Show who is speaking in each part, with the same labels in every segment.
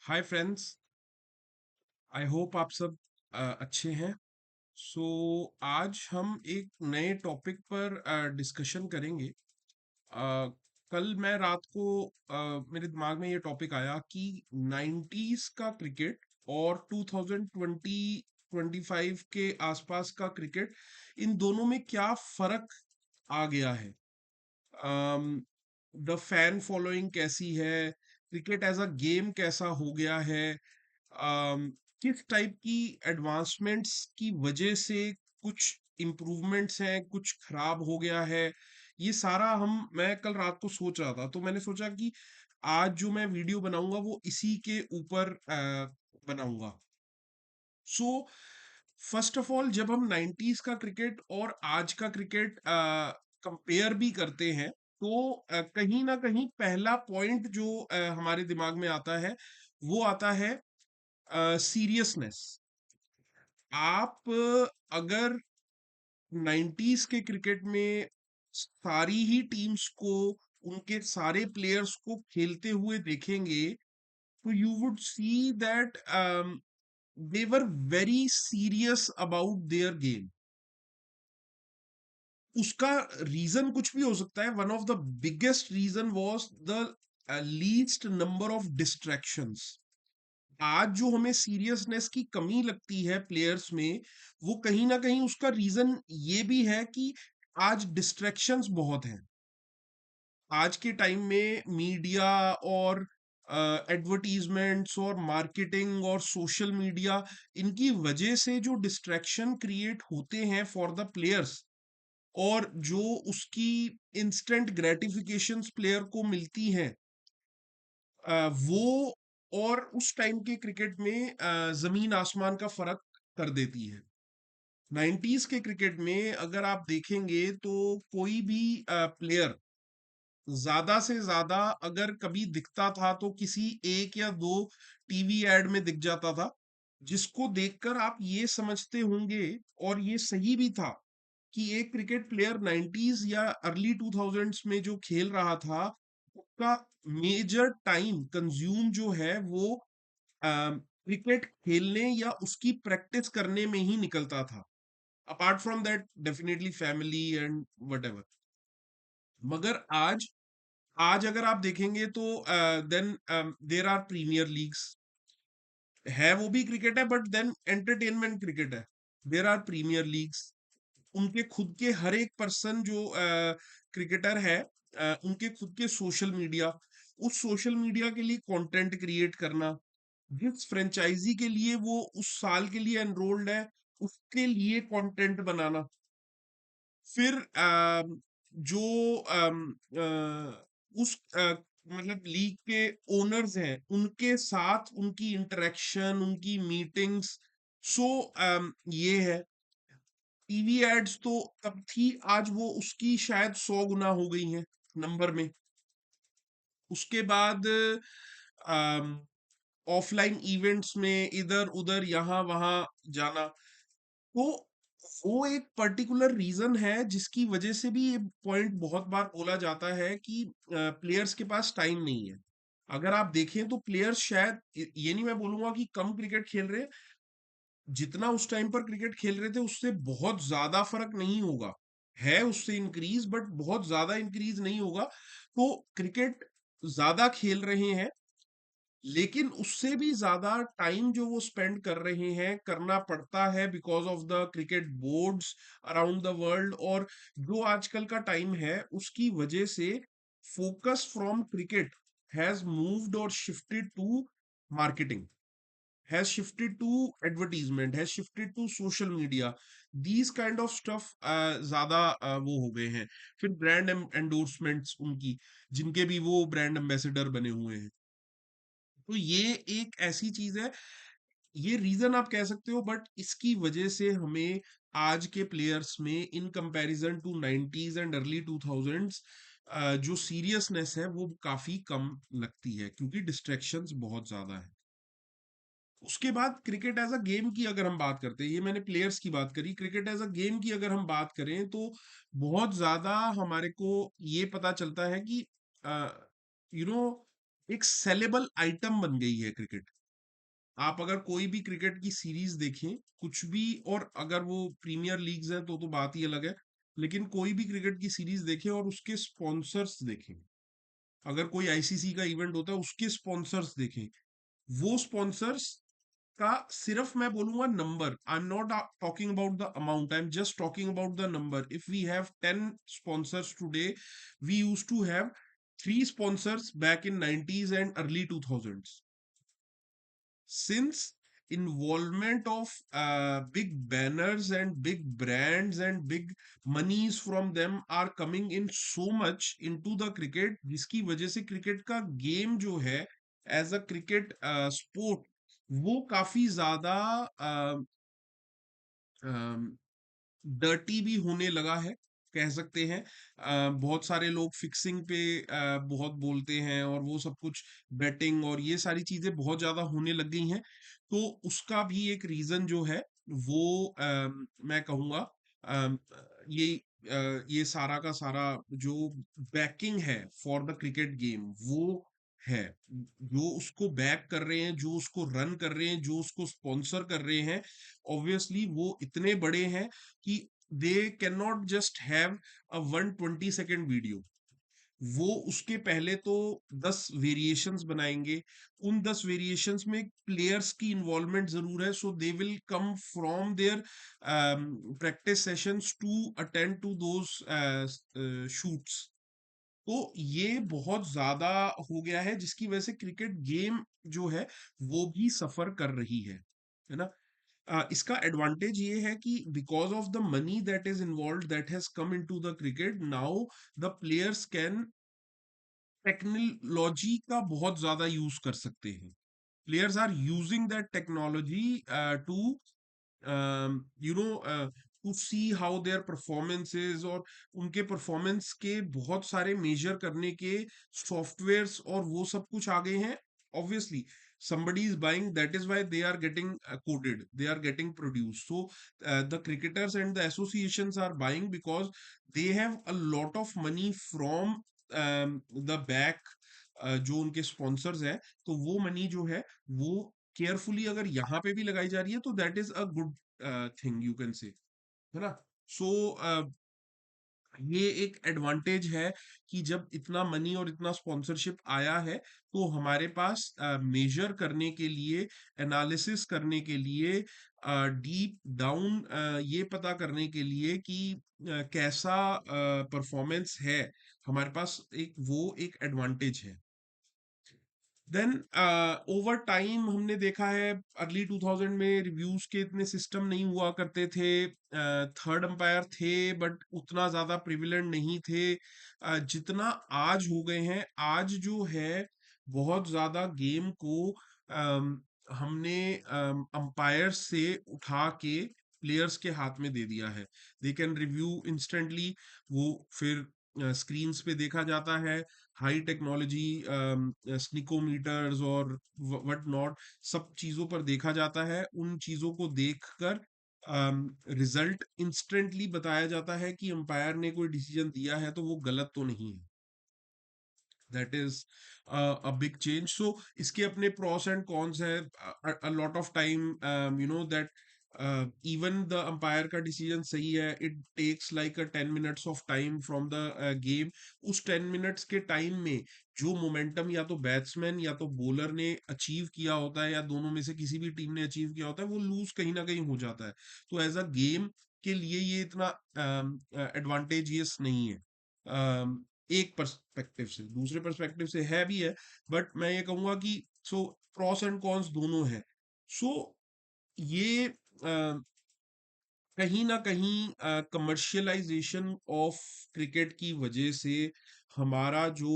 Speaker 1: Hi friends. I hope आप सब अच्छे हैं। सो आज हम एक नए टॉपिक पर डिस्कशन करेंगे। कल मैं रात को मेरे दिमाग में ये टॉपिक आया कि 90s का क्रिकेट और 2020 25 के आसपास का क्रिकेट, इन दोनों में क्या फर्क आ गया है। द फैन फॉलोइंग कैसी है, क्रिकेट एज अ गेम कैसा हो गया है, किस टाइप की एडवांसमेंट्स की वजह से कुछ इम्प्रूवमेंट्स हैं, कुछ खराब हो गया है। ये सारा मैं कल रात को सोच रहा था, तो मैंने सोचा कि आज जो मैं वीडियो बनाऊंगा वो इसी के ऊपर बनाऊंगा। सो फर्स्ट ऑफ ऑल, जब हम 90s का क्रिकेट और आज का क्रिकेट कंपेयर भी करते हैं, तो कहीं ना कहीं पहला पॉइंट जो हमारे दिमाग में आता है वो आता है सीरियसनेस। आप अगर 90s के क्रिकेट में सारी ही टीम्स को, उनके सारे प्लेयर्स को खेलते हुए देखेंगे, तो you would see that they were very serious about their game. उसका रीजन कुछ भी हो सकता है। One of the biggest reason was the least number of distractions. आज जो हमें सीरियसनेस की कमी लगती है प्लेयर्स में, वो कहीं ना कहीं उसका रीजन ये भी है कि आज डिस्ट्रैक्शंस बहुत हैं। आज के टाइम में मीडिया और एडवर्टीजमेंट्स और मार्केटिंग और सोशल मीडिया, इनकी वजह से जो डिस्ट्रैक्शन क्रिएट होते हैं फॉर द प्लेयर्स, और जो उसकी इंस्टेंट ग्रेटिफिकेशंस प्लेयर को मिलती हैं, वो और उस टाइम के क्रिकेट में जमीन आसमान का फर्क कर देती है। 90s के क्रिकेट में अगर आप देखेंगे तो कोई भी प्लेयर ज्यादा से ज्यादा अगर कभी दिखता था तो किसी एक या दो टीवी एड में दिख जाता था, जिसको देखकर आप ये समझते होंगे, और ये सही भी था, कि एक क्रिकेट प्लेयर 90s या अर्ली 2000s में जो खेल रहा था, उसका मेजर टाइम कंज्यूम जो है वो क्रिकेट खेलने या उसकी प्रैक्टिस करने में ही निकलता था। Apart from that, definitely family and what. मगर आज आज अगर आप देखेंगे तो then there are premier leagues, है वो भी क्रिकेट है, बट देन एंटरटेनमेंट क्रिकेट है। देर आर प्रीमियर लीग्स, उनके खुद के हर एक पर्सन जो क्रिकेटर है, उनके खुद के सोशल मीडिया, उस सोशल मीडिया के लिए कंटेंट क्रिएट करना, जिस फ्रेंचाइजी के लिए वो उस साल के लिए एनरोल्ड है, उसके लिए कंटेंट बनाना। फिर जो उस मतलब लीग के ओनर्स हैं, उनके साथ उनकी इंटरेक्शन, उनकी मीटिंग्स। सो ये है। टीवी एड्स तो तब थी, आज वो उसकी शायद 100 गुना हो गई हैं नंबर में। उसके बाद ऑफलाइन इवेंट्स में इधर उधर यहाँ वहां जाना, तो वो एक पर्टिकुलर रीजन है जिसकी वजह से भी ये पॉइंट बहुत बार बोला जाता है कि प्लेयर्स के पास टाइम नहीं है। अगर आप देखें तो प्लेयर्स शायद, ये नहीं मैं बोलूंगा कि कम क्रिकेट खेल रहे, जितना उस टाइम पर क्रिकेट खेल रहे थे उससे बहुत ज्यादा फर्क नहीं होगा। है उससे इंक्रीज, बट बहुत ज्यादा इंक्रीज नहीं होगा। तो क्रिकेट ज्यादा खेल रहे हैं, लेकिन उससे भी ज्यादा टाइम जो वो स्पेंड कर रहे हैं, करना पड़ता है because of the cricket boards around the world, और जो आजकल का टाइम है उसकी वजह से focus from cricket has moved और shifted to marketing, has shifted to advertisement, has shifted to social media, these kind of stuff ज्यादा वो हो गए हैं। फिर ब्रांड एंडोर्समेंट्स उनकी, जिनके भी वो ब्रांड एम्बेसडर बने हुए हैं। तो ये एक ऐसी चीज है, ये रीजन आप कह सकते हो, बट इसकी वजह से हमें आज के प्लेयर्स में in comparison to 90s and early 2000s जो सीरियसनेस है वो काफी कम लगती है, क्योंकि डिस्ट्रैक्शंस बहुत ज्यादा है। उसके बाद क्रिकेट एज अ गेम की अगर हम बात करते हैं, ये मैंने प्लेयर्स की बात करी, क्रिकेट एज अ गेम की अगर हम बात करें तो बहुत ज्यादा हमारे को ये पता चलता है कि यू नो एक सेलेबल आइटम बन गई है क्रिकेट। आप अगर कोई भी क्रिकेट की सीरीज देखें, कुछ भी, और अगर वो प्रीमियर लीग्स हैं तो बात ही अलग है, लेकिन कोई भी क्रिकेट की सीरीज देखें और उसके स्पॉन्सर्स देखें, अगर कोई आईसीसी का इवेंट होता है उसके स्पॉन्सर्स देखें, वो स्पॉन्सर्स का सिर्फ मैं बोलूंगा number, I am not talking about the amount, I am just talking about the number. If we have 10 sponsors today, we used to have 3 sponsors back in 90s and early 2000s. Since involvement of big banners and big brands and big monies from them are coming in so much into the cricket, जिसकी वजह से cricket का game जो है as a cricket sport, वो काफी ज्यादा dirty भी होने लगा है, कह सकते हैं। बहुत सारे लोग फिक्सिंग पे बहुत बोलते हैं, और वो सब कुछ बेटिंग और ये सारी चीजें बहुत ज्यादा होने लग गई हैं। तो उसका भी एक रीजन जो है वो मैं कहूँगा, अम, ये ये सारा का सारा जो बैकिंग है फॉर द क्रिकेट गेम वो है, जो उसको बैक कर रहे हैं, जो उसको रन कर रहे हैं, जो उसको स्पॉन्सर कर रहे हैं, ऑब्वियसली वो इतने बड़े हैं कि they can not just have a 120 second video. वो उसके पहले तो 10 वेरिएशंस बनाएंगे, उन 10 वेरिएशंस में प्लेयर्स की इन्वॉल्वमेंट जरूर है, so they will come from their practice sessions to attend to those shoots. तो ये बहुत ज्यादा हो गया है, जिसकी वजह से क्रिकेट गेम जो है वो भी सफर कर रही है ना। इसका एडवांटेज ये है कि because of the money that is involve that has come into the cricket, now the players can technology का बहुत ज्यादा यूज कर सकते हैं। Players are using that technology to to see how their performance is, और उनके performance के बहुत सारे मेजर करने के सॉफ्टवेयर्स और वो सब कुछ आ गए हैं। Obviously somebody is buying, that is why they are getting coded, they are getting produced. So the cricketers and the associations are buying because they have a lot of money from the back, जो उनके sponsors हैं। तो वो money जो है वो carefully अगर यहाँ पे भी लगाई जा रही है तो that is a good thing you can say, है ना। सो ये एक एडवांटेज है कि जब इतना मनी और इतना स्पॉन्सरशिप आया है, तो हमारे पास मेजर करने के लिए, एनालिसिस करने के लिए, डीप डाउन ये पता करने के लिए कि कैसा परफॉर्मेंस है, हमारे पास एक वो एक एडवांटेज है। देन ओवर टाइम हमने देखा है, अर्ली 2000 में रिव्यूज के इतने सिस्टम नहीं हुआ करते थे, थर्ड अंपायर थे बट उतना ज्यादा प्रिविलेंट नहीं थे जितना आज हो गए हैं। आज जो है बहुत ज्यादा गेम को हमने अंपायर से उठा के प्लेयर्स के हाथ में दे दिया है। दे कैन रिव्यू इंस्टेंटली, वो फिर स्क्रीन्स पे देखा जाता है, हाई टेक्नोलॉजी स्निकोमीटर्स और व्हाट नॉट, सब चीजों पर देखा जाता है। उन चीजों को देखकर रिजल्ट इंस्टेंटली बताया जाता है कि अंपायर ने कोई डिसीजन दिया है तो वो गलत तो नहीं है। That is a big change. So इसके अपने प्रॉस एंड कॉन्स है। A lot of time you know that even the umpire का डिसीजन सही है, it takes like a 10 minutes of time from the game. उस 10 मिनट्स के time में जो मोमेंटम या तो बैट्समैन या तो बॉलर ने अचीव किया होता है, या दोनों में से किसी भी टीम ने अचीव किया होता है, वो लूज कहीं ना कहीं हो जाता है। तो एज अ गेम के लिए ये इतना एडवांटेजियस नहीं है, एक पर्सपेक्टिव से। दूसरे पर्सपेक्टिव से है भी है, बट मैं ये कहूंगा कि सो प्रॉस एंड कॉन्स दोनों है। सो ये कहीं ना कहीं कमर्शियलाइजेशन ऑफ क्रिकेट की वजह से हमारा जो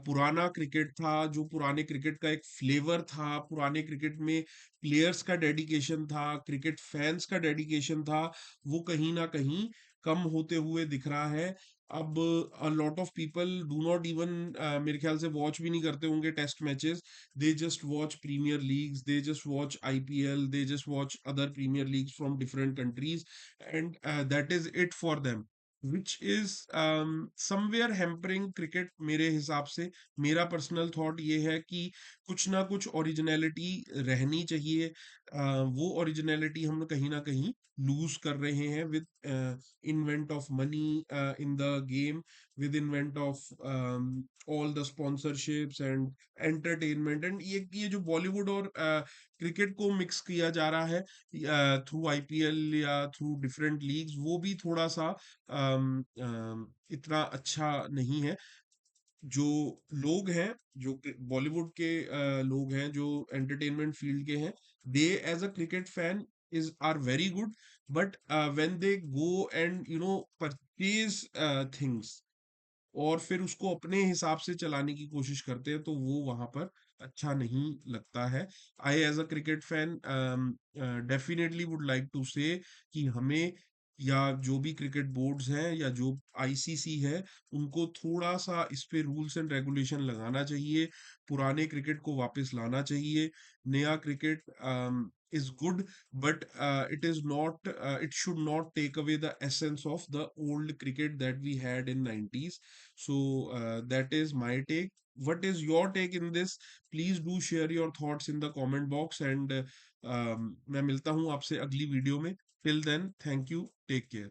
Speaker 1: पुराना क्रिकेट था, जो पुराने क्रिकेट का एक फ्लेवर था, पुराने क्रिकेट में प्लेयर्स का डेडिकेशन था, क्रिकेट फैंस का डेडिकेशन था, वो कहीं ना कहीं कम होते हुए दिख रहा है। अब a lot of people do not even, मेरे ख्याल से वॉच भी नहीं करते होंगे test matches. they just watch premier leagues, they just watch IPL, they just watch other premier leagues from different countries, and that is it for them. which is somewhere hampering cricket मेरे हिसाब से। मेरा personal thought ये है कि कुछ ना कुछ ओरिजिनलिटी रहनी चाहिए। वो ओरिजिनलिटी हम कहीं ना कहीं लूज कर रहे हैं with invent of money in the game, with invent of all the sponsorships and entertainment, and ये जो बॉलीवुड और क्रिकेट को मिक्स किया जा रहा है थ्रू आईपीएल या थ्रू डिफरेंट लीग्स, वो भी थोड़ा सा इतना अच्छा नहीं है। जो लोग हैं, जो बॉलीवुड के लोग हैं, जो एंटरटेनमेंट फील्ड के हैं, they as a cricket fan is are very good, but when they go and purchase things और फिर उसको अपने हिसाब से चलाने की कोशिश करते हैं, तो वो वहां पर अच्छा नहीं लगता है। I as a cricket fan definitely would like to say कि हमें, या जो भी क्रिकेट बोर्ड्स हैं या जो आईसीसी है, उनको थोड़ा सा इस पे रूल्स एंड रेगुलेशन लगाना चाहिए। पुराने क्रिकेट को वापस लाना चाहिए। नया cricket is good, but it is not, it should not take away the essence of the old cricket that we had in 90s. So that is my take. What is your take in this? Please do share your thoughts in the comment box, and मैं मिलता हूँ आपसे अगली video में। Till then, thank you, take care.